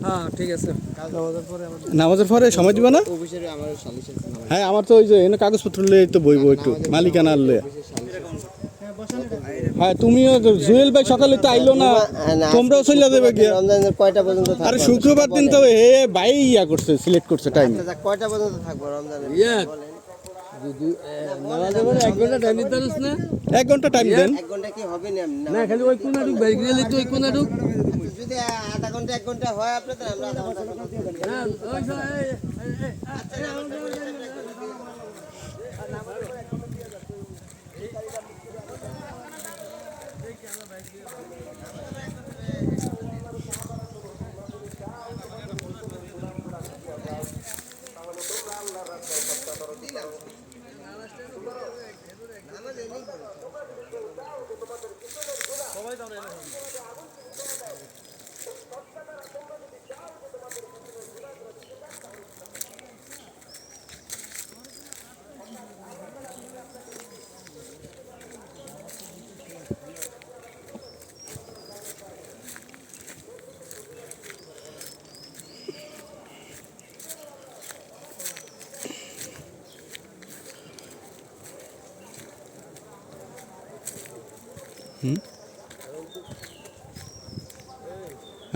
হ্যাঁ ঠিক আছে। নামাজের পরে সময় দিবা না? অফিসের আমার সালিশ আছে না। হ্যাঁ আমার তো ওই যে এনে কাগজপত্র লয়ে তো বইবো একটু মালিকানা লয়ে। হ্যাঁ তুমিও জুয়েল ভাই সকালে তো আইলো না, তোমরাও চলে যাবে গিয়া। রমজানের কয়টা পর্যন্ত থাকবো? আরে শুক্রবার দিন তো হে ভাই ইয়া করছে, সিলেক্ট করছে টাইম। আচ্ছা কয়টা পর্যন্ত থাকবো রমজানের? নামাজের পরে 1 ঘন্টা টাইম দিতে পারিস না? 1 ঘন্টা টাইম দেন। 1 ঘন্টা কি হবে না? না খালি ওই কোনা ঢুক বাইক গেলে তো ওই কোনা ঢুক। যদি আধা ঘন্টা 1 ঘন্টা হয় আপনাদের আমরা আধা ঘন্টা না ওই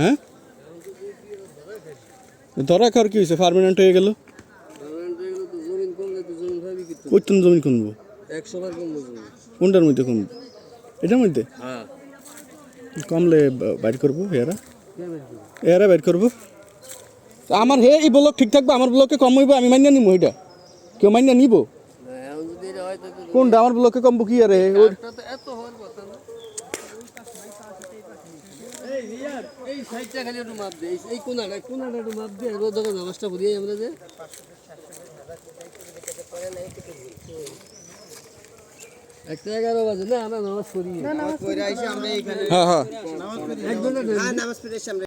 হ্যাঁ ধরা খাওয়ার কি হয়েছে? পার্মানেন্ট হয়ে গেল। জমিন কমলে তো জমিন ভাবি কি কইতুন জমিন কিনবো? 100 বার কম বুঝবো। কোনটার মধ্যে কমবো? এটার মধ্যে হ্যাঁ কমলে বাইর করবো, এরা বাইর করবো। আমার হে এই ব্লক ঠিক থাকবে, আমার ব্লকে কম হইব, আমি মাইনা নিবো। এটা কেউ মাইনা নিব? এখন যদি এটা হয় তো কোনটা আমার ব্লকে কমবো কি আরে? এটা তো এত হওয়ার কথা না। এই রিয়ার এই সাইডটা খালি একটু মাপ দে, এই কোনাটা একটু মাপ দে। রোজ যখন নামাজটা পড়ি আমরা যে একটা 11 বাজে না আমরা নামাজ পড়ি। কইরা আইছি আমরা এইখানে। হ্যাঁ হ্যাঁ নামাজ পড়ে এসে আমরা